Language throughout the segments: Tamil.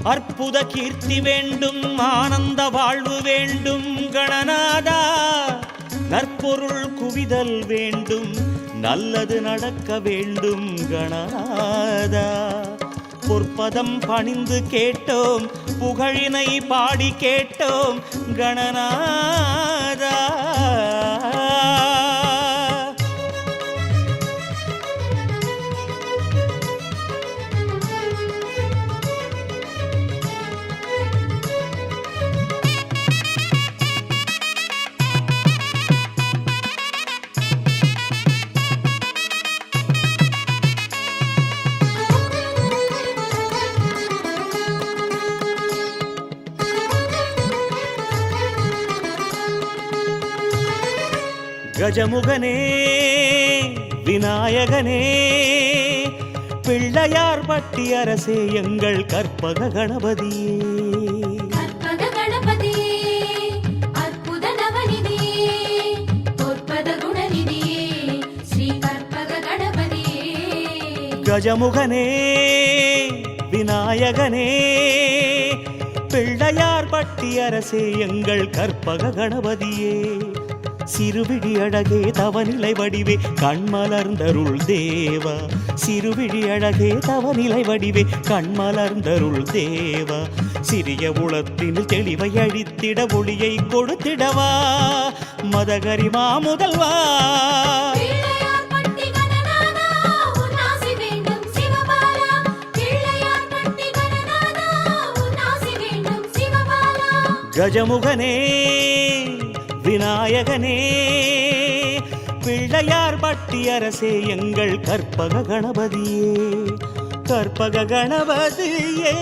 அற்புத கீர்த்தி வேண்டும், ஆனந்த வாழ்வு வேண்டும் கணநாதா. நற்பொருள் குவிதல் வேண்டும், நல்லது நடக்க வேண்டும் கணநாதா. பொற்பதம் பணிந்து கேட்டோம், புகழினை பாடி கேட்டோம் கணநாதா. கஜமுகனே விநாயகனே, பிள்ளையார் பட்டி அரசே, எங்கள் கற்பக கணபதியே. கற்பக கணபதியே, அற்புத நவநிதியே, பொற்பத குணநிதியே, ஸ்ரீ கற்பக கணபதியே. கஜமுகனே விநாயகனே, பிள்ளையார் பட்டி அரசே, எங்கள் கற்பக கணபதியே. சிறுவிழி அழகே தவநிலை வடிவே, கண்மலர்ந்தருள் தேவா. சிறுவிழி அழகே தவநிலை வடிவே, கண்மலர்ந்தருள் தேவா. சிறிய உளத்தினில் தெளிவை அழித்திட ஒளியை கொடுத்திடவா, மதகரிமா முதல்வா. கஜமுகனே விநாயகனே, பிள்ளையார் பட்டி அரசே, எங்கள் கற்பக கணபதியே. கற்பக கணபதியே.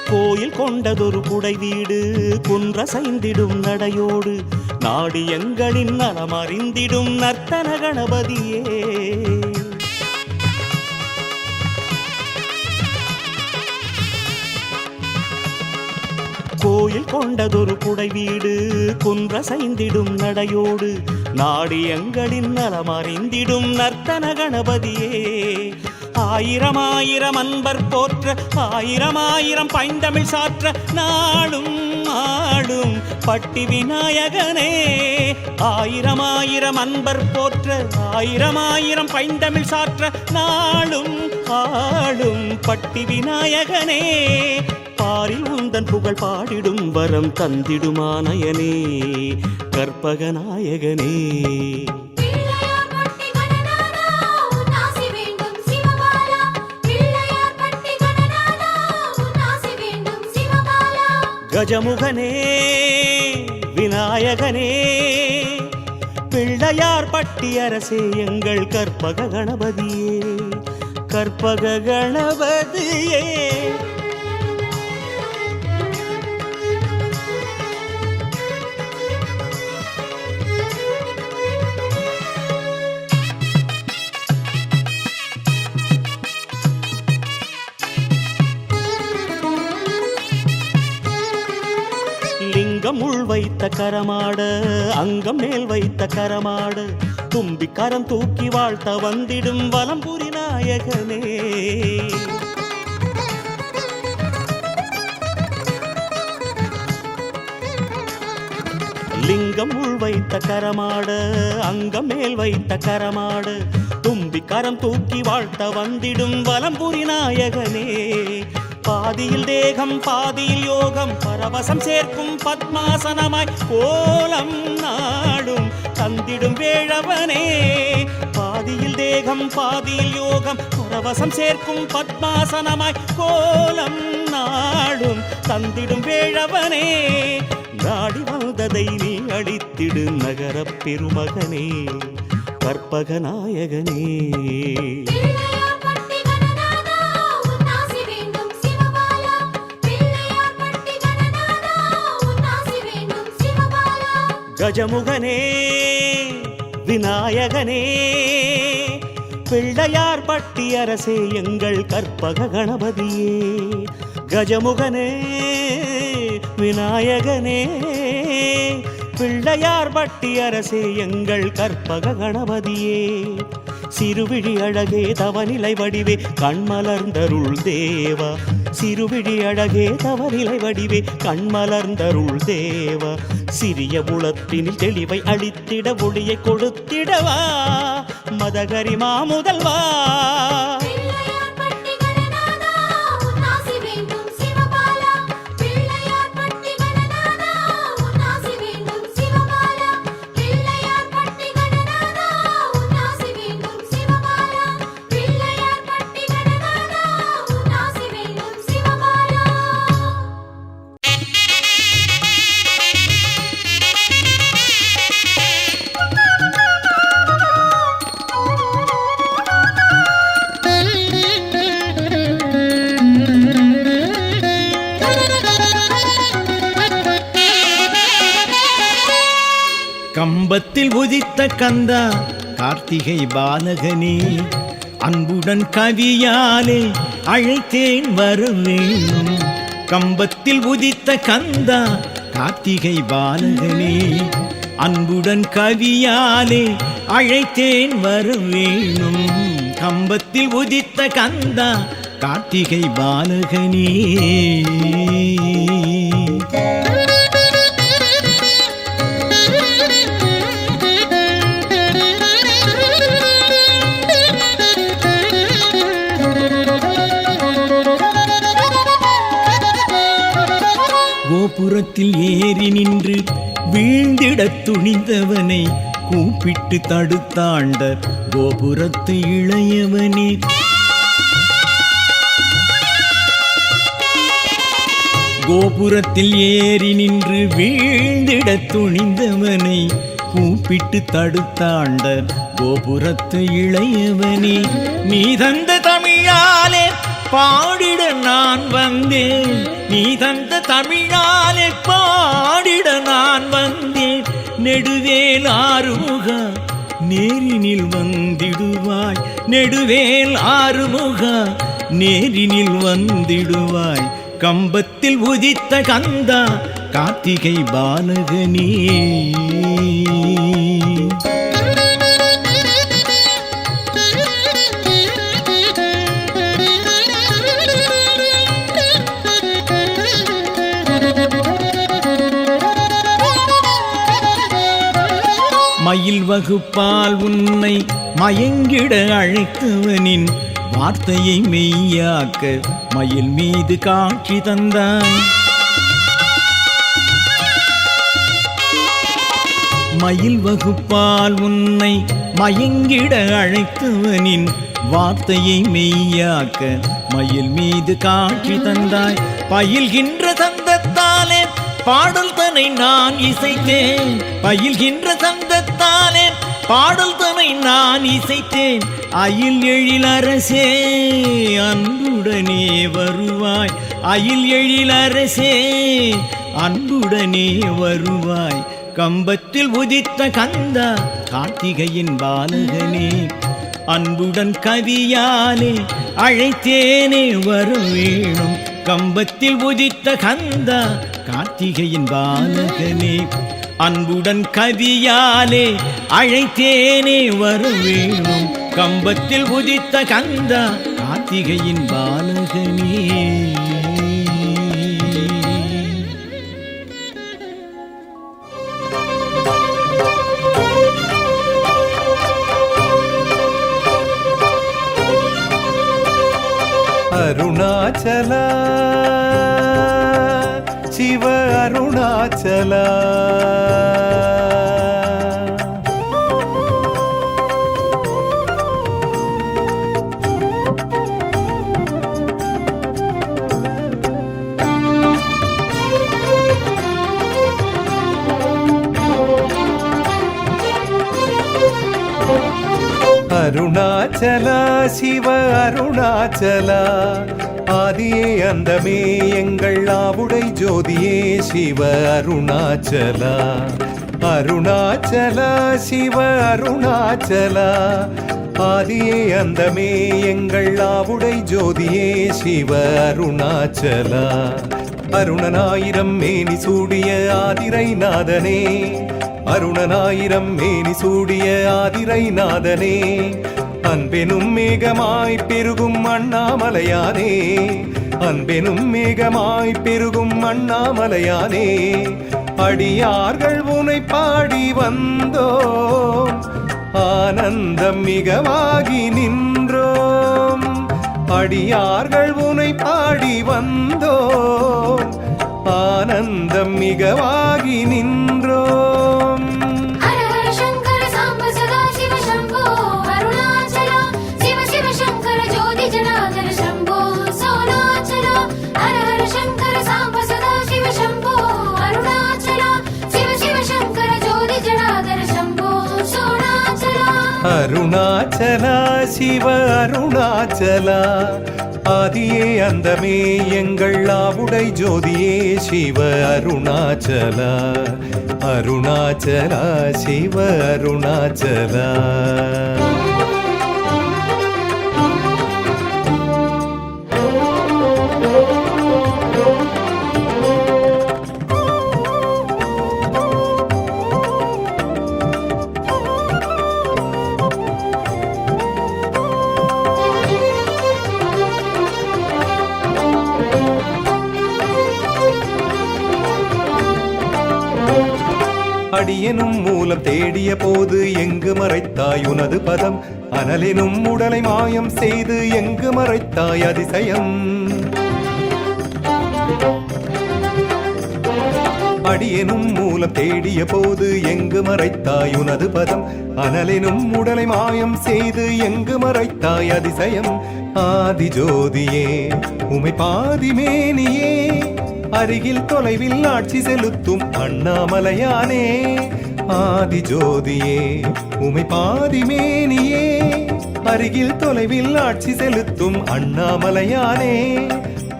கோயில் கொண்டதொரு குடை வீடு, குன்றசைந்திடும் நடையோடு, நாடு எங்களின் நலமறிந்திடும் நர்த்தன கணபதியே. கோயில் கொண்டதொரு குடை வீடு, குன்றசைந்திடும் நடையோடு, நாடு எங்களின் நலமறிந்திடும் நர்த்தன கணபதியே. ஆயிரம் ஆயிரம் அன்பர் போற்ற, ஆயிரம் ஆயிரம் பைந்தமிழ் சாற்ற, நாளும் ஆளும் பட்டி விநாயகனே. ஆயிரம் ஆயிரம் அன்பர் போற்ற, ஆயிரம் ஆயிரம் பைந்தமிழ் சாற்ற, நாளும் ஆளும் பட்டி விநாயகனே. பாரில் உந்தன் புகழ் பாடிடும் வரம் தந்திடுமானயனே, கற்பகநாயகனே. கஜமுகனே விநாயகனே, பிள்ளையார் பட்டி அரசே, எங்கள் கற்பக கணபதியே. கற்பக கணபதியே. லிங்கம் உள் வைத்த கரமாட, அங்கம் மேல் வைத்த கரமாட, தும்பி கரம் தூக்கி வாழ்த்த வந்திடும் வலம்புரி நாயகனே. லிங்கம் உள் வைத்த கரமாட, அங்கம் மேல் வைத்த கரமாட, தும்பி கரம் தூக்கி வாழ்த்த வந்திடும் வலம்புரி நாயகனே. பாதியில் தேகம் பாதியில் யோகம், பரவசம் சேர்க்கும் பத்மாசனமாய் கோலம் நாடும் தந்திடும் வேழவனே. பாதியில் தேகம் பாதியில் யோகம், பரவசம் சேர்க்கும் பத்மாசனமாய் கோலம் நாடும் தந்திடும் வேழவனே. நாடி வந்ததை நீ அளித்திடு நகரப் பெருமகனே, கற்பகநாயகனே. கஜமுகனே விநாயகனே, பிள்ளையார் பட்டி அரசே எங்கள் கற்பக கணபதியே, கஜமுகனே விநாயகனே, பிள்ளையார் பட்டி அரசே எங்கள் கற்பக கணபதியே, சிறுவிழி அழகே தவநிலை வடிவே கண்மலர்ந்தருள் தேவா, சிறுவிழி அழகே தவநிலை வடிவே கண்மலர்ந்தருள் தேவா, சிறிய உளத்தினில் தெளிவை அளித்திட ஒளியை கொடுத்திடவா மதகரிமா முதல்வா. கம்பத்தில் உதித்த கந்தா கார்த்திகை பாலகனே, அன்புடன் கவியாலே அழைத்தேன் வரவேணும். கம்பத்தில் உதித்த கந்தா கார்த்திகை பாலகனே, அன்புடன் கவியாலே அழைத்தேன் வரவேணும். கம்பத்தில் உதித்த கந்தா கார்த்திகை பாலகனே. கோபுரத்தில் ஏறி நின்று வீழ்ந்திடத் துணிந்தவனை கூப்பிட்டு தடுத்தாண்ட கோபுரத்து இளையவனே, கோபுரத்தில் ஏறி நின்று வீழ்ந்திடத் துணிந்தவனை கூப்பிட்டு தடுத்தாண்ட கோபுரத்து இளையவனே, நீ தந்த தமிழாலே பாடிட நான் வந்தேன், நீ தந்த தமிழாலே பாடிட நான் வந்தேன். நெடுவேல் ஆறுமுக நேரினில் வந்திடுவாய், நெடுவேல் ஆறுமுக நேரினில் வந்திடுவாய். கம்பத்தில் உதித்த கந்தா கார்த்திகை பாலகனே. மயில் வகுப்பால் உன்னை மயங்கிட அழைத்தவனின் வார்த்தையை மெய்யாக்க மயில் மீது காட்சி தந்தாய். மயில் வகுப்பால் உன்னை மயங்கிட அழைத்தவனின் வார்த்தையை மெய்யாக்க மயில் மீது காட்சி தந்தாய். பயில்கின்ற தந்தத்தாலே பாடல் தனை நான் இசைத்தேன், பயில்கின்ற தந்தத்தாலே பாடல் தனை நான் இசைத்தேன். அயில் எழில் அரசே அன்புடனே வருவாய், அயில் எழில் அரசே அன்புடனே வருவாய். கம்பத்தில் உதித்த கந்தா கார்த்திகையின் பாலகனே, அன்புடன் கவியாலே அழைத்தேனே வரவேணும். கம்பத்தில் உதித்த கந்தா கார்த்திகையின் பாலகனே, அன்புடன் கவியாலே அழைத்தேனே வரவேணும். கம்பத்தில் உதித்த கந்தா கார்த்திகையின் பாலகனே. அருணாச்சல சிவ அருணாச்சல, அருணாச்சல சிவ அருணாச்சல, ஆதியே அந்தமே எங்கள் ஆவுடை ஜோதியே சிவ அருணாச்சல. அருணாச்சல சிவ அருணாச்சல, ஆதியே அந்தமே எங்கள் ஆவுடை ஜோதியே சிவ அருணாச்சலா அருணனாயிரம் மேனி சூடிய ஆதிரை நாதனே அருணனாயிரம் மேனி சூடிய ஆதிரை நாதனே அன்பெனும் மேகமாய் பெருகும் அண்ணாமலையானே அன்பெனும் மேகமாய் பெருகும் அண்ணாமலையானே அடியார்கள் உனை பாடி வந்தோம் ஆனந்தம் மிகவாகி நின்றோம் அடியார்கள் உனை பாடி வந்தோம் ஆனந்தம் மிகவாகி நின்றோம் ஹர ஹர சங்கர சாம்ப சதா சிவ சம்போ அருணாச்சலா சிவ சிவ சங்கர ஜோதி ஜனார்தன சம்போ சோனாச்சலா ஹர ஹர சங்கர சாம்ப சதா சிவ சம்போ அருணாச்சலா சிவ சிவ சங்கர ஜோதி ஜனார்தன சம்போ சோனாச்சலா அருணாச்சலா சிவ அருணாச்சலா ஆதியே அந்தமே எங்கள் ஆவுடை ஜோதியே சிவ அருணாச்சலா அருணாச்சலா சிவ அருணாச்சலா அடியனும் மூலம் தேடிய போது எங்கு மறைத்தாய் உனது பதம் அனலெனும் உடலை மாயம் செய்து எங்கு மறைத்தாய் அதிசயம் அடியனும் மூலம் தேடிய போது எங்கு மறைத்தாய் உனது பதம் அனலெனும் உடலை மாயம் செய்து எங்கு மறைத்தாய் அதிசயம் ஆதி ஜோதியே உமை பாதிமேனியே அருகில் தொலைவில் ஆட்சி செலுத்தும் அண்ணாமலையானே ஆதி ஜோதியே உமை பாதிமேனியே அருகில் தொலைவில் ஆட்சி செலுத்தும் அண்ணாமலையானே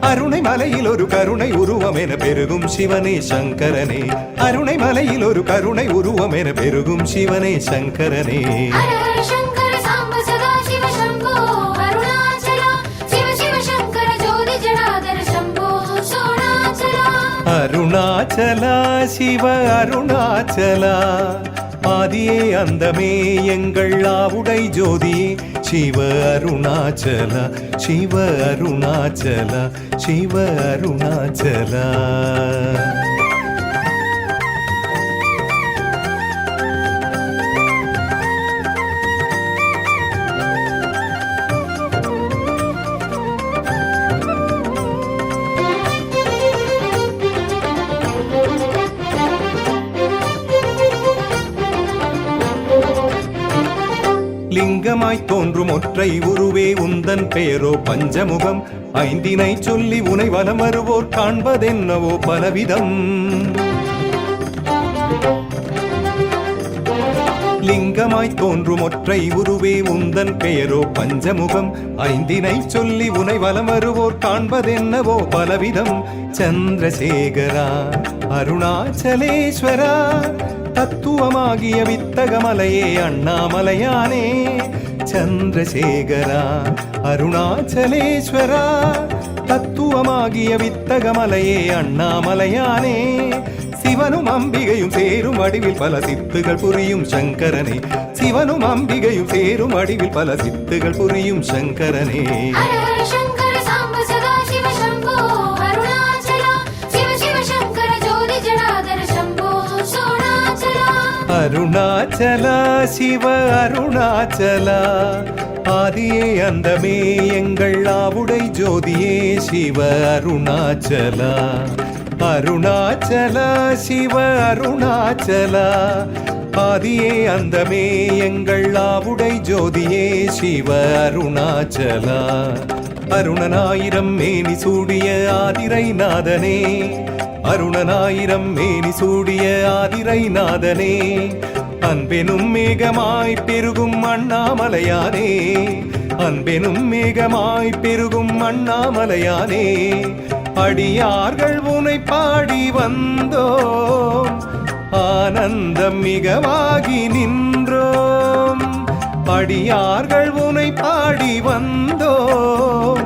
அருணை மலையில் ஒரு கருணை உருவம் என பெருகும் சிவனே சங்கரனே அருணை மலையில் ஒரு கருணை உருவம் என பெருகும் சிவனே சங்கரனே ஹர ஹர சங்கர சாம்ப சதா சிவ சம்போ அருணாச்சலா சிவ சிவ சங்கர ஜோதி ஜனார்தன சம்போ சோனாச்சலா அருணாச்சலா சிவ அருணாச்சலா ஆதியே அந்தமே எங்கள் ஆவுடை ஜோதி சிவ அருணாச்சலா சிவ அருணாச்சலா சிவ அருணாச்சலா லிங்கமாய் தோன்றும் ஒற்றை உருவே உந்தன் பெயரோ பஞ்சமுகம் ஐந்தினை சொல்லி உனை வலம் வருவோர் காண்பதென்னவோ பலவிதம் லிங்கமாய் தோன்றும் ஒற்றை உருவே உந்தன் பெயரோ பஞ்சமுகம் ஐந்தினை சொல்லி உனை வலம் வருவோர் காண்பதென்னவோ பலவிதம் சந்திரசேகரா அருணாச்சலேஸ்வரா தத்துவமாகிய வித்தகமலையே அண்ணாமலையானே சந்திரசேகரா அருணாச்சலேஸ்வரா தத்துவமாகிய வித்தகமலையே அண்ணாமலையானே சிவனும் அம்பிகையும் சேரும் அடிவில் பல சித்துகள் புரியும் சங்கரனே சிவனும் அம்பிகையும் சேரும் அடிவில் பல சித்துகள் புரியும் சங்கரனே ஹர ஹர சங்கர சாம்ப சதா சிவ சம்போ அருணாச்சலா சிவ சிவ சங்கர ஜோதி ஜனார்தன சம்போ சோனாச்சலா அருணாச்சலா சிவ அருணாச்சலா ஆதியே அந்தமே எங்கள் ஆவுடை ஜோதியே சிவ அருணாச்சலா அருணாச்சலா சிவ அருணாச்சலா ஆதியே அந்தமே எங்கள் ஆவுடை ஜோதியே சிவ அருணாச்சலா அருணனாயிரம் மேனி சூடிய ஆதிரை நாதனே அருணனாயிரம் மேனி சூடிய ஆதிரை நாதனே அன்பெனும் மேகமாய் பெருகும் அண்ணாமலையானே அன்பெனும் மேகமாய் பெருகும் ஆனந்தம் மிகவாகி நின்றோம் அடியார்கள் உனை பாடி வந்தோம்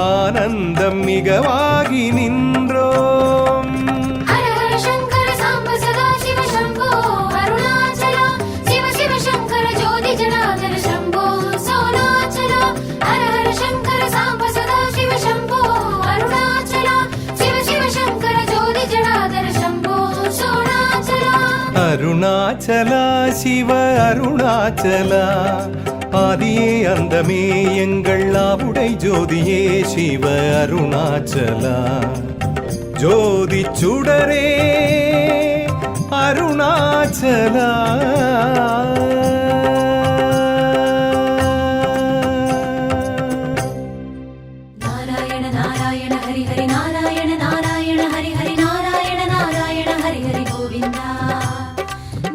ஆனந்தம் மிகவாகி நின்றோம் ஹர ஹர சங்கர சாம்ப சதா சிவ சம்போ அருணாச்சலா சிவ சிவ சங்கர ஜோதி ஜனார்தன சம்போ சோனாச்சலா ஹர ஹர சங்கர சாம்ப சதா சிவ சம்போ அருணாச்சலா சிவ சிவ சங்கர ஜோதி ஜனார்தன சம்போ சோனாச்சலா அருணாச்சலா சிவ அருணாச்சலா ஆதியே அந்தமே எங்கள் ஆவுடை ஜோதியே சிவ அருணாச்சலா ஜோதி சுடரே அருணாச்சலா நாராயண நாராயண ஹரி ஹரி நாராயண நாராயண ஹரி ஹரி நாராயண நாராயண ஹரி ஹரி கோவிந்தா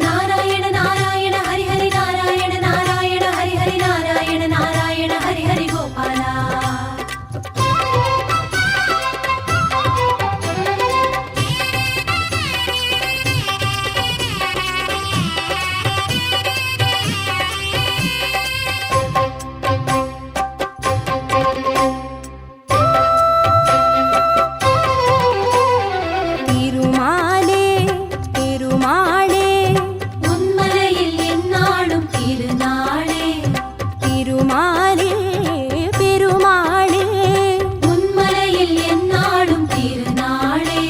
நாராயண நாராயண ஹரி ஹரி நாராயண நாராயண ஹரி ஹரி நாராயண நாராயண ஹரி ஹரி கோபாலா திருமாலே திருமாலே உன்மலையில் எந்நாளும் திருநாளே திருமாலே பெருமாளே உன்மலையில் எந்நாளும் திருநாளே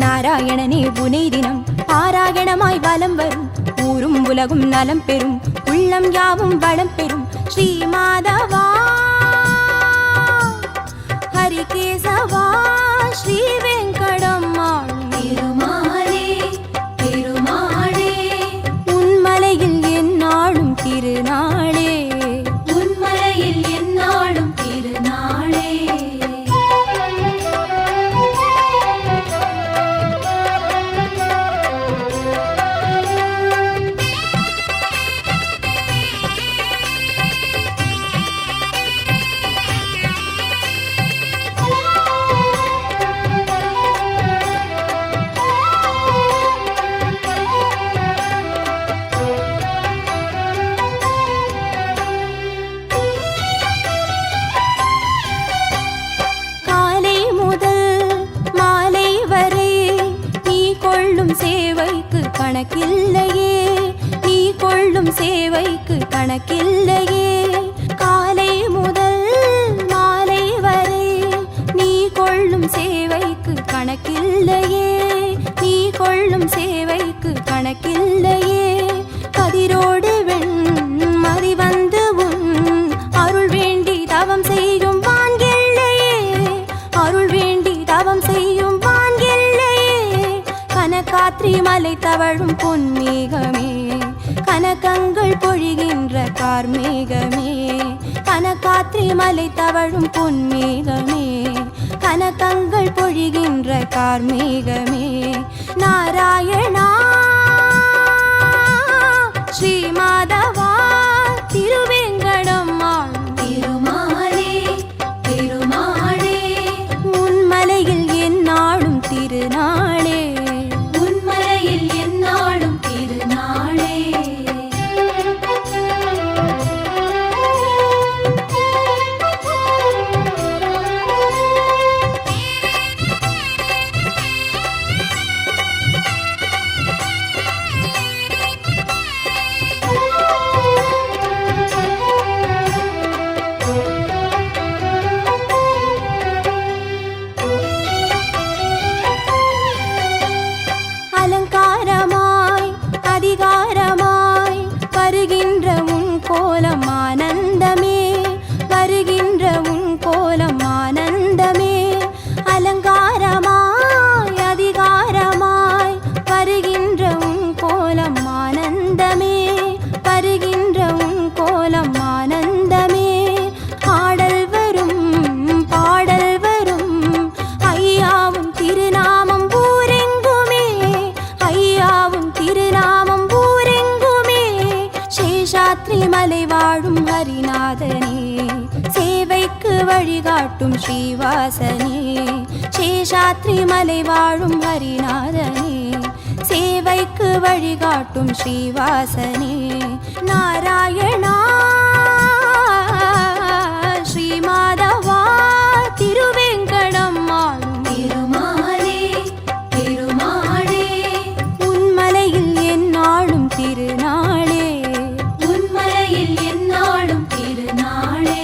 நாராயணனே புனை தினம் பாராயணமாய் வலம் வரும் ஊரும் உலகும் நலம் பெறும் உள்ளம் யாவும் வளம் பெறும் ஸ்ரீ மாதவா ஹரிகேசவா ஸ்ரீ வெங்கடம்மாள் திருமாலே திருமாளே உன்மலையில் எந்நாளும் திருநாளே உன்மலையில் எந்நாளும் திருநாளே காலை முதல் மாலை வரை நீ கொள்ளும் சேவைக்கு கணக்கில்லையே நீ கொள்ளும் சேவைக்கு கணக்கில்லையே காலை முதல் மாலை வரை நீ கொள்ளும் சேவைக்கு கணக்கில்லையே நீ கொள்ளும் சேவைக்கு கணக்கில்லையே கதிரோடு வெண்மதி வந்து உன் அருள் வேண்டி தவம் செய்யும் வான்கில்லையே அருள் வேண்டி தவம் செய்யும் வான்கில்லையே கனகாத்ரி மலை தவழும் பொன்மேகமே கனகங்கள் பொழிகின்ற கார்மேகமே கனகாத்ரி மலை தவழும் பொன்மேகமே கனகங்கள் பொழிகின்ற கார்மேகமே நாராயணா ஸ்ரீ மாதவா திருவேங்கடம்மாள் திருமாலே திருமாளே உன்மலையில் எந்நாளும் திருநாளே உன்மலையில் எந்நாளும் திருநாளே அலங்காரமாய் அதிகாரமாய் வருகின்ற உன் கோலம் ஆனந்தமே வருகின்ற உன் கோலம் ஆனந்தமே அலங்காரமாய் அதிகாரமாய் வருகின்ற உன் கோலம் ஆனந்தமே வருகின்ற உன் கோலம் ஆனந்தமே ஆடல் வரும் பாடல் வரும் ஐயாவும் திருநாமம் ஊரெங்குமே ஐயாவும் திருநாமம் ஊரெங்குமே சேஷாத்ரி மலை வாழும் ஹரிநாதனே சேவைக்கு வழிகாட்டும் ஸ்ரீவாசனே சேஷாத்ரி மலை வாழும் ஹரிநாதனே சேவைக்கு வழிகாட்டும் ஸ்ரீவாசனே நாராயணா ஸ்ரீமாதவா திருவேங்கடம் ஆளும் திருமாலே திருமாலே உன்மலையில் எந்நாளும் திருநாளே உன்மலையில் எந்நாளும் திருநாளே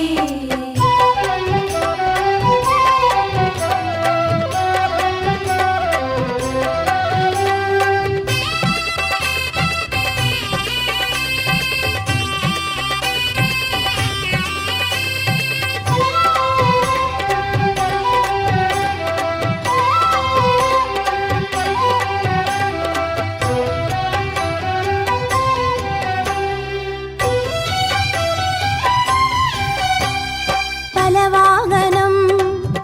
பல வாகனம்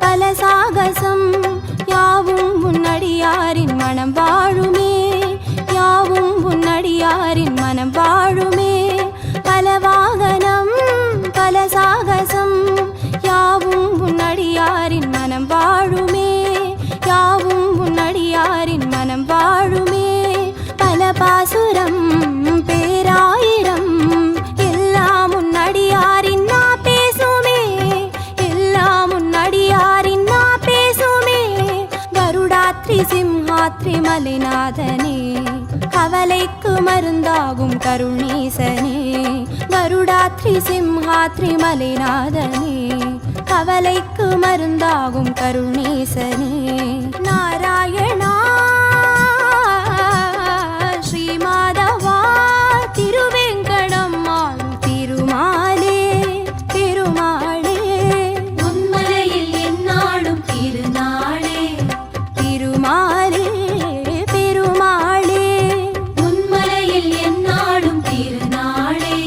பல சாகசம் யாவும் உன்னடியாரின் மனம் வாழுமே யாவும் உன்னடியாரின் மனம் வாழுமே பல வாகனம் பல சாகசம் யாவும் உன்னடியாரின் மனம் வாழுமே யாவும் உன்னடியாரின் மனம் வாழுமே பல பாசுரம் பேராயிரம் எல்லாம் உன்னடியாரின் நா பேசுமே எல்லாம் உன்னடியாரின் நா பேசுமே கருடாத்ரி சிம்ஹாத்ரி மலைநாதனே கவலைக்கு மருந்தாகும் கருணீசனே கருடாத்ரி சிம்ஹாத்ரி மலைநாதனே கவலைக்கு மருந்தாகும் கருணீசனே நாராயணா ஸ்ரீமாதவா திருவேங்கடம் ஆளும் திருமாலே திருமாலே உன்மலையில் எந்நாளும் திருநாளே திருமாலே பெருமாளே உன்மலையில் எந்நாளும் திருநாளே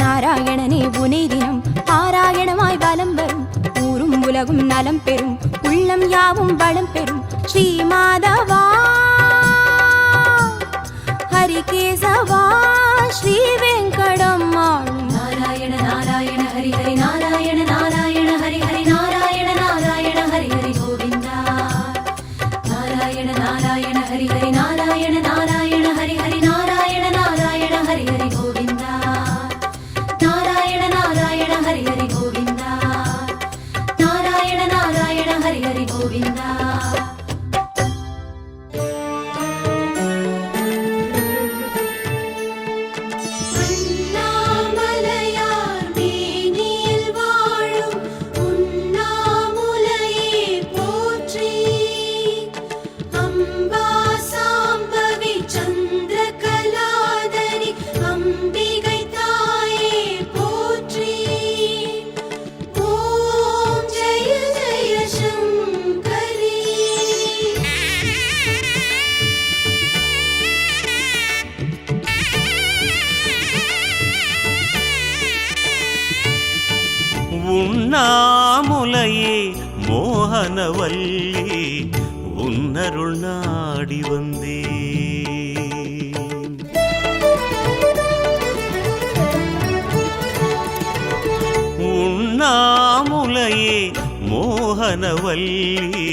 நாராயணனே உனை தினம் பாராயணமாய் வலம் வரும் ஊரும் உலகும் நலம் பெறும் உள்ளம் யாவும் வளம் பெறும் ஸ்ரீமாதவா ஹரிகேசவா ஸ்ரீ வெங்கடம் ஆளும் நாராயண நாராயண ஹரி ஹரி நாராயண நாராயண ஹரி ஹரி நாராயண நாராயண ஹரி ஹரி கோவிந்தா நாராயண நாராயண ஹரி ஹரி நாராயண நாராயண ஹரி ஹரி நாராயண நாராயண ஹரி ஹரி கோவிந்தா நாராயண நாராயண ஹரி ஹரி கோவிந்தா நாராயண நாராயண ஹரி ஹரி கோவிந்தா அண்ணாமலையார் மேனியில் வாழும் உண்ணாமுலையே போற்றி அம்பா சாம்பவி சந்திரகலாதரி அம்பிகை தாயே போற்றி ஓம் ஜெய ஜெய சங்கரி உண்ணாமுலையே மோகனவல்லி உன்னருள் நாடி வந்தே உண்ணாமுலையே மோகனவல்லி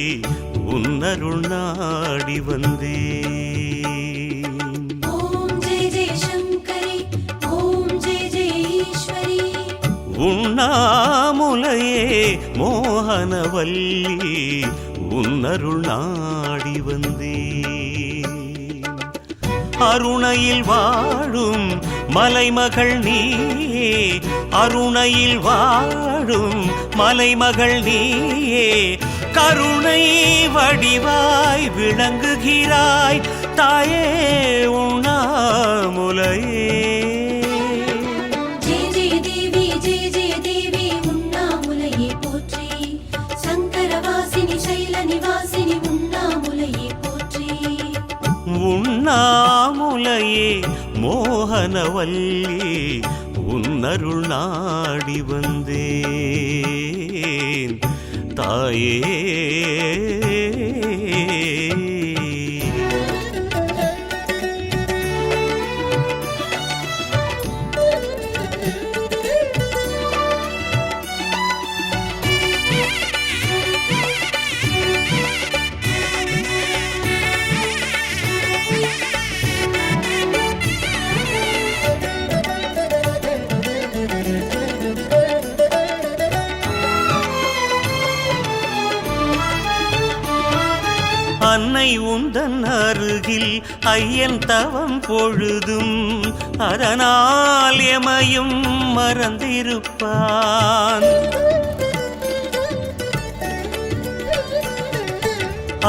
உன்னருள் நாடி வந்தே ஓம் ஜெய ஜெய சங்கரி ஓம் ஜெய ஜெய ஈஸ்வரி உண்ணாமுலையே மோகனவல்லி உன்னருள் நாடி வந்தே அருணையில் வாழும் மலைமகள் நீயே அருணையில் வாழும் மலைமகள் நீயே கருணை வடிவாய் விளங்குகிறாய் தாயே உண்ணாமுலையே ஜெய ஜெய தேவி உண்ணாமுலையே போற்றி சங்கரவாசினி சைல நிவாசினி உண்ணாமுலையே போற்றி உண்ணாமுலையே மோகனவல்லி உன்னருள் நாடி வந்தேன் தாயே அன்னை உந்தன் அருகில் ஐயன் தவம் பொழுதும் அதனால் எமையும் மறந்திருப்பான்.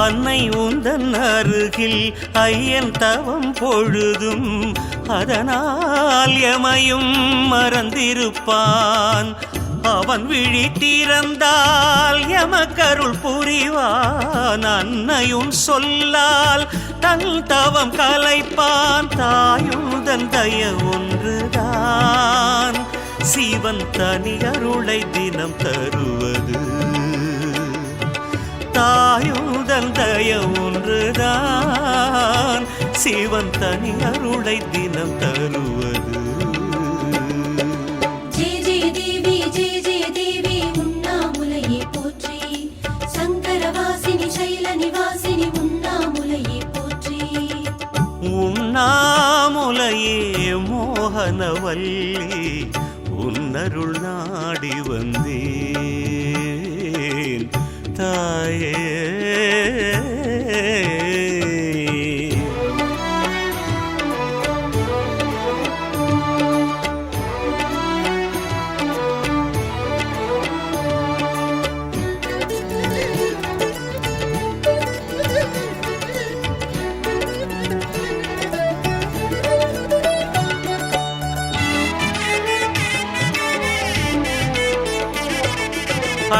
அன்னை உந்தன் அருகில் ஐயன் தவம் பொழுதும் அதனால் எமையும் மறந்திருப்பான். அவன் விழி திறந்தால் எமக்கருள் புரிவான். அன்னையும் சொல்லால் தன் தவம் கலைப்பான். தாயுதன் தய ஒன்றுதான் சிவன் தனி அருளை தினம் தருவது. தாயுதன் தய ஒன்றுதான் சிவன் தனி அருளை தினம் தருவது. உண்ணாமுலையே மோகனவல்லி உன்னருள் நாடி வந்தேன் தாயே.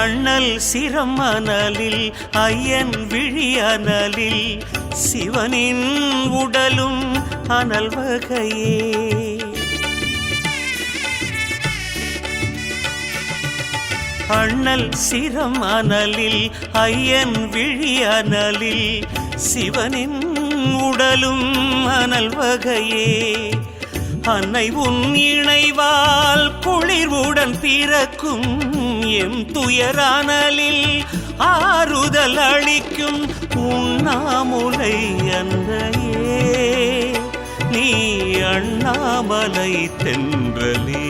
அண்ணல் சிரம் அனலில் ஐயன் விழி அனலில் சிவனின் உடலும் அனல் வகையே. அண்ணல் சிரம் அனலில் ஐயன் விழி அனலில் சிவனின் உடலும் அனல் வகையே. அன்னை உன் இணைவால் குளிர்வுடன் பிறக்கும் எம் துயரானலில் ஆறுதல் அளிக்கும். உண்ணாமுலை அன்னையே நீ அண்ணாமலை தென்றலே.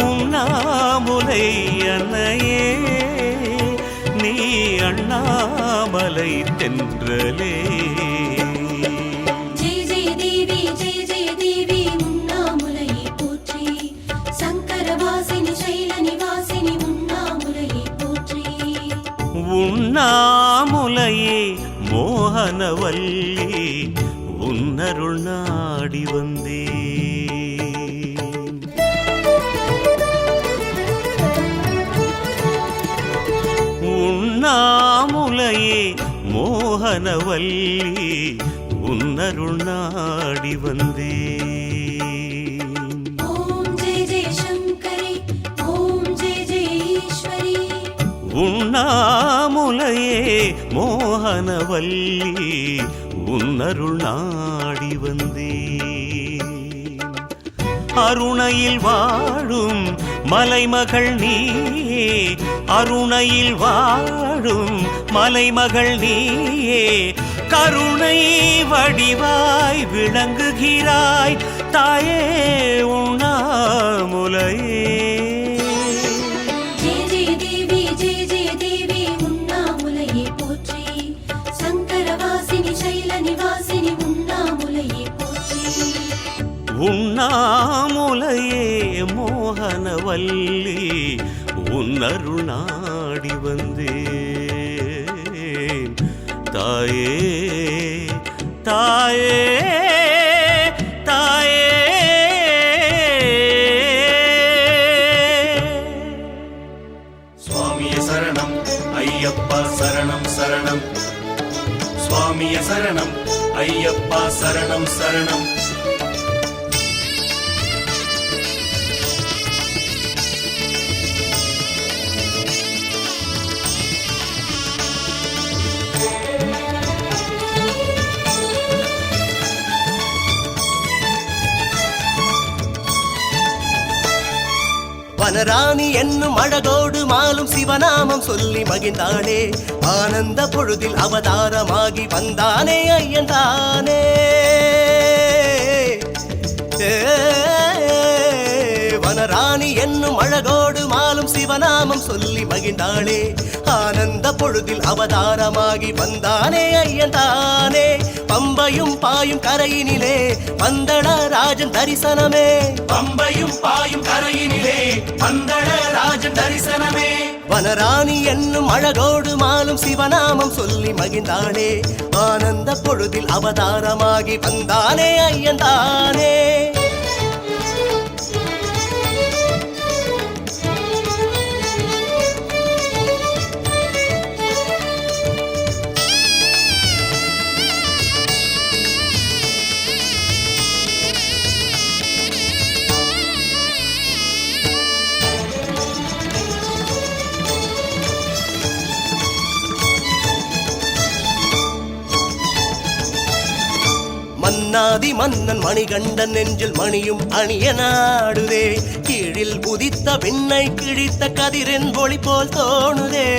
உண்ணாமுலை அன்னையே நீ அண்ணாமலை தென்றலே. உண்ணாமுலையே மோகனவல்லி உன்னருள் நாடி வந்தேன். உண்ணாமுலையே மோகனவல்லி உன்னருள் நாடி வந்தேன். உண்ணாமுலையே மோகனவல்லி உன்னருள் நாடி வந்தேன். அருணையில் வாழும் மலைமகள் நீயே. அருணையில் வாழும் மலைமகள் நீயே. கருணை வடிவாய் விளங்குகிறாய் தாயே உண்ணாமுலையே. உண்ணாமுலையே மோகனவல்லி உன்னருள் நாடி வந்தேன் தாயே தாயே தாயே. சுவாமிய சரணம் ஐயப்பா சரணம் சரணம். சுவாமிய சரணம் ஐயப்பா சரணம் சரணம். வனராணி என்னும் அழகோடு மாலும் சிவநாமம் சொல்லி மகிழ்ந்தானே. ஆனந்த பொழுதில் அவதாரமாகி வந்தானே ஐயன் தானே. வனராணி என்னும் அழகோடு மாலும் சிவநாமம் சொல்லி மகிழ்ந்தாளே. ஆனந்த பொழுதில் அவதாரமாகி வந்தானே ஐயன்தானே பம்பையும் பாயும் கரையினிலே பந்தள ராஜன் தரிசனமே பம்பையும் பாயும் கரையினிலே பந்தள ராஜன் தரிசனமே வனராணி என்னும் அழகோடு மாலும் சிவநாமம் சொல்லி மகிழ்ந்தானே ஆனந்த பொழுதில் அவதாரமாகி வந்தானே ஐயன்தானே மன்னாதி மன்னன் மணிகண்டன் நெஞ்சில் மணியும் அணிய நாடுதே கீழில் உதித்த விண்ணை கிழித்த கதிரின் ஒளி போல் தோணுதே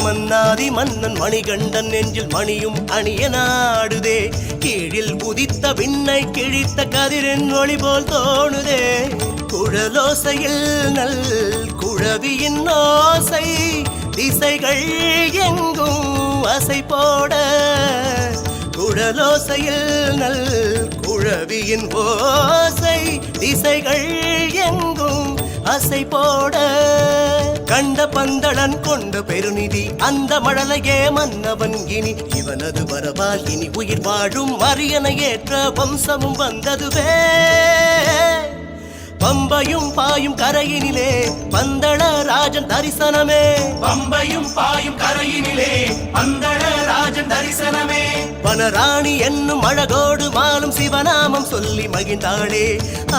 மன்னாதி மன்னன் மணிகண்டன் நெஞ்சில் மணியும் அணிய நாடுதே கீழில் உதித்த விண்ணை கிழித்த கதிரின் ஒளி போல் தோணுதே குழலோசையில் நல் குழவியின் ஓசை திசைகள் எங்கும் அசை போட குழலோசையில் நல் குழவியின் ஓசை திசைகள் எங்கும் அசை போட கண்ட பந்தளன் கொண்ட பெருநிதி அந்த மழலையே மன்னவன் இனி இவனது வரவால் இனி உயிர் வாழும் அரியணை ஏற்ற வம்சமும் வந்ததுவே பம்பையும் பாயும் கரையினிலே பந்தள ராஜன் தரிசனமே பம்பையும் பாயும் கரையினிலே பந்தள ராஜன் தரிசனமே வனராணி என்னும் அழகோடு மாலும் சிவநாமம் சொல்லி மகிழ்ந்தாளே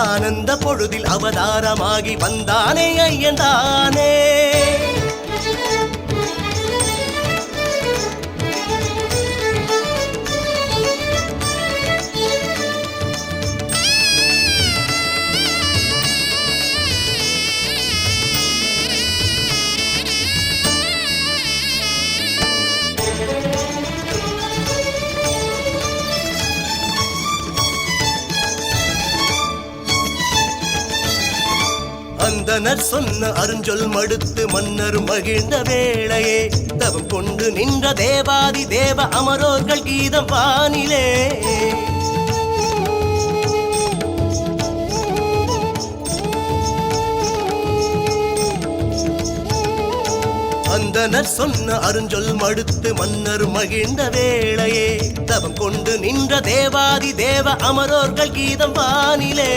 ஆனந்த பொழுதில் அவதாரமாகி வந்தானே ஐயன்தானே அந்தனர் சொன்ன அருஞ்சொல் மடுத்து மன்னர் மகிழ்ந்த வேளையே தவம் கொண்டு நின்ற தேவாதி தேவ அமரோர்கள் கீதம் வானிலே அந்தனர் சொன்ன அருஞ்சொல் மடுத்து மன்னர் மகிழ்ந்த வேளையே தவம் கொண்டு நின்ற தேவாதி தேவ அமரோர்கள் கீதம் வானிலே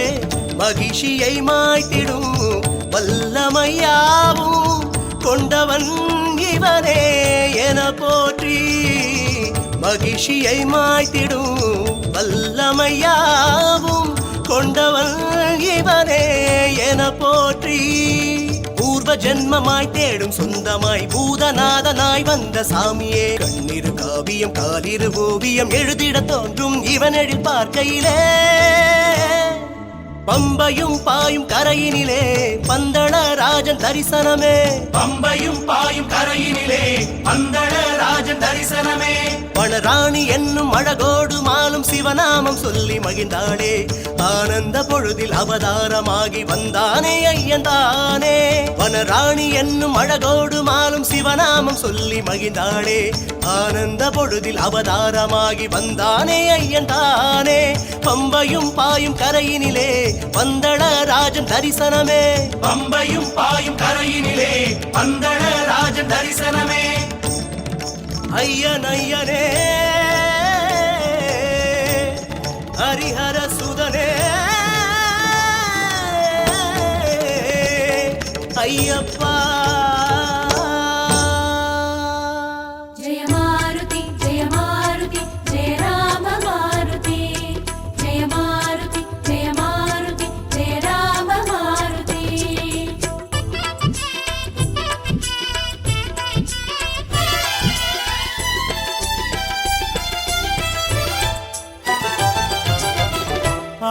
மகிழ்ச்சியை மாய்த்திடும் வல்லமையாவும் கொண்டவன் இவனே என போற்றி மகிழ்ச்சியை மாய்த்திடும் வல்லமையாவும் கொண்டவன் இவனே என போற்றி பூர்வ ஜென்மமாய் தேடும் சொந்தமாய் பூதநாதனாய் வந்த சாமியே கண்ணிரு காவியம் காலிரு ஓவியம் எழுதிட தோன்றும் இவனெழில் பார்க்கையிலே பம்பையும் பாயும் கரையினிலே பந்தள ராஜன் தரிசனமே பம்பையும் பாயும் கரையினிலே பந்தள ராஜன் தரிசனமே வனராணி என்னும் அழகோடு மாலும் சிவநாமம் சொல்லி மகிழ்ந்தாளே ஆனந்த பொழுதில் அவதாரமாகி வந்தானே ஐயன்தானே வனராணி என்னும் அழகோடு மாலும் சிவநாமம் சொல்லி மகிழ்ந்தாளே ஆனந்த பொழுதில் அவதாரமாகி வந்தானே ஐயன்தானே பம்பையும் பாயும் கரையினிலே பந்தள ராஜன் தரிசனமே பம்பையும் பாயும் கரையினிலே பந்தள ராஜன் தரிசனமே ஐயன் ஐயனே ஹரிஹர சுதனே ஐயப்பா जय मारुति जय मारुति जय राम मारुति जय मारुति जय मारुति जय राम मारुति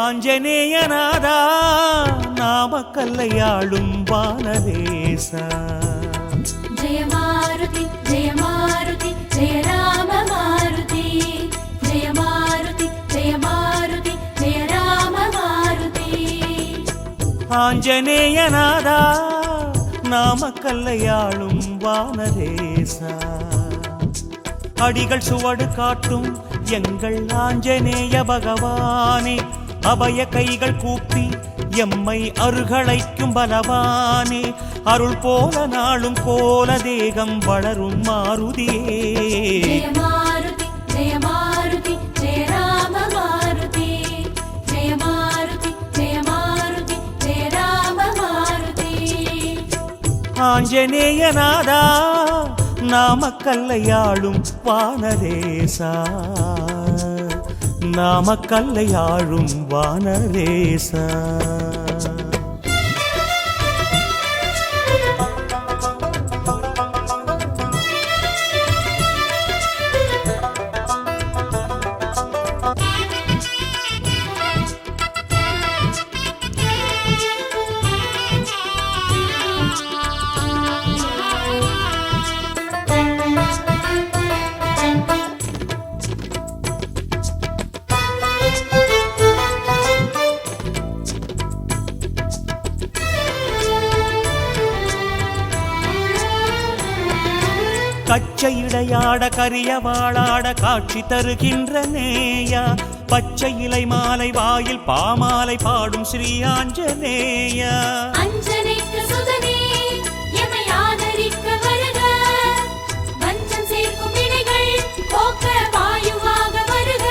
ஆஞ்சநேயநாதா நாமக்கல்லையாளும் வானதேசா जय मारुति जय मारुति जय राम मारुति जय मारुति जय मारुति जय राम ஆஞ்சநேயநாதா நாமக்கல்லையாளும் வானரேசா அடிகள் சுவடு காட்டும் எங்கள் ஆஞ்சநேய பகவானே அபய கைகள் கூப்பி எம்மை அருகளைக்கும் பலவானே அருள் போல நாளும் கோல தேகம் வளரும் மாருதியே ஜெய மாருதி ஜெய மாருதி ஜெய ராம மாருதி ஜெய மாருதி ஜெய மாருதி ஜெய ராம மாருதி ஆஞ்சநேயநாதா நாமக்கல்லையாளும் வானரேசா நாமக்கல்லையாளும் வானரேசா கச்சையிடையாட கரியவாளாட காட்சி தருகின்ற நேயா பச்சை இலை மாலை வாயில் பாமாலை பாடும் ஸ்ரீ ஆஞ்சநேயா அஞ்சனைக்கு சுதனே எமை ஆதரிக்க வருக வஞ்சம் சேர்க்கும் வினைகள் போக்க வாயுவாக வருக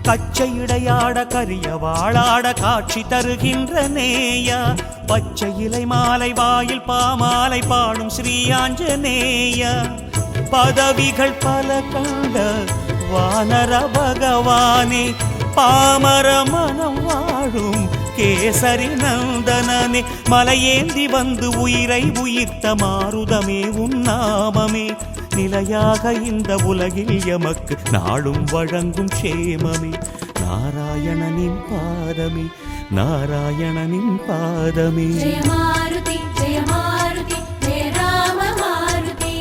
கச்சையிடையாட கரியவாளாட காட்சி தருகின்ற நேயா பச்சை இலை மாலை வாயில் பாமாலை பாடும் ஸ்ரீ ஆஞ்சநேயா பதவிகள் பல கண்ட வானர பகவானே பாமர மனம் வாழும் கேசரி நந்தனனே மலையேந்தி வந்து உயிரை உயிர்த்த மாருதமே உன்னாமமே நிலையாக இந்த உலகில் எமக்கு நாளும் வழங்கும் க்ஷேமமே நாராயணனின் பாதமே நாராயணனின் பாதமே ஜெய மாருதி ஜெய மாருதி ஜெய ராம மாருதி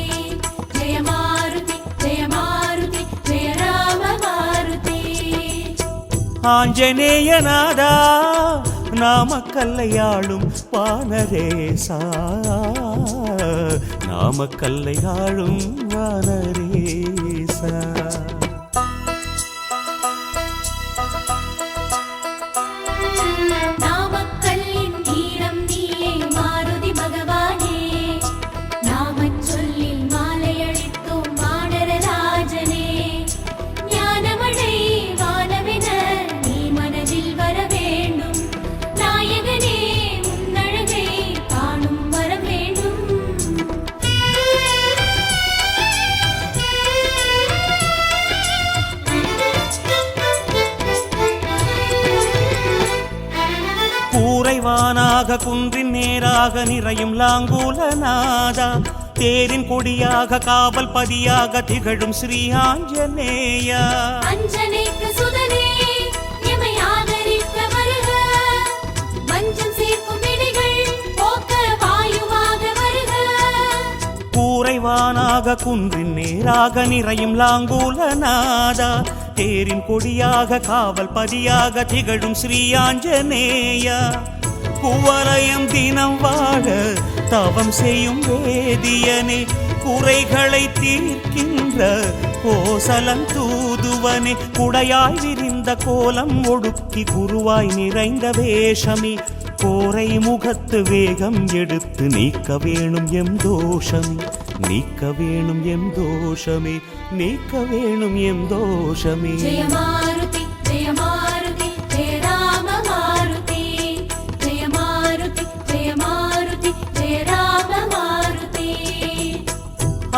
ஜெய மாருதி ஜெய மாருதி ஜெய ராம மாருதி ஆஞ்சநேயநாதா நாமக்கல்லையாளும் வானரேசா நாமக்கல்லையாளும் வானரேசா நாமக்கல்லின் நீளம் நீயே மாருதி பகவானே நாமச் சொல்லில் மாலையளித்தோம் வானர ராஜனே ஞானமழை வானவென நீ மனதில் வர வேண்டும் நாயகனே உன்னழகை காணும் வர வேண்டும் கூரைவானாக குன்றின் நேராக நிறையும் லாங்கூலநாதா தேரின் கொடியாக காவல் பதியாக திகழும் ஸ்ரீ ஆஞ்சநேயா அஞ்சனைக்கு சுதனே எமை ஆதரிக்க வருக வஞ்சம் சேர்க்கும் வினைகள் போக்க வாயுவாக வருக கூரைவானாக குன்றின் நேராக நிறையும் லாங்கூலநாதா தேரின் கொடியாக காவல் பதியாக திகழும் ஸ்ரீ ஆஞ்சநேயா குவலயம் தினம் வாழ தவம் செய்யும் வேதியனே குறைகளை தீர்க்கின்ற கோசலம் தூதுவனே குடையாய் விரிந்த கோலம் ஒடுக்கி குருவாய் நிறைந்த வேஷமே கோரை முகத்து வேகம் எடுத்து நீக்க வேணும் எம் தோஷமே நீக்க வேணும் எம் தோஷமே நீக்க வேணும் எம் தோஷமே ஜெய மாருதி ஜெய மாருதி ஜெய ராம மாருதி ஜெய மாருதி ஜெய மாருதி ஜெய ராம மாருதி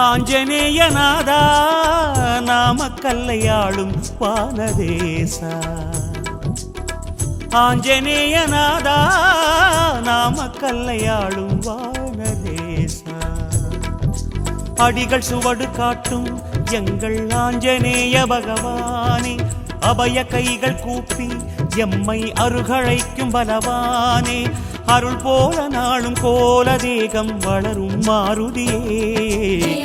ஆஞ்சநேயநாதா நாமக்கல்லையாளும் வானரேசா ஆஞ்சநேயநாதா நாமக்கல்லையாளும் வானரேசா அடிகள் சுவடு காட்டும் எங்கள் ஆஞ்சநேய பகவானே அபய கைகள் கூப்பி எம்மை அருகழைக்கும் பலவானே அருள் போல நாளும் கோல தேகம் வளரும் மாருதியே ஜெய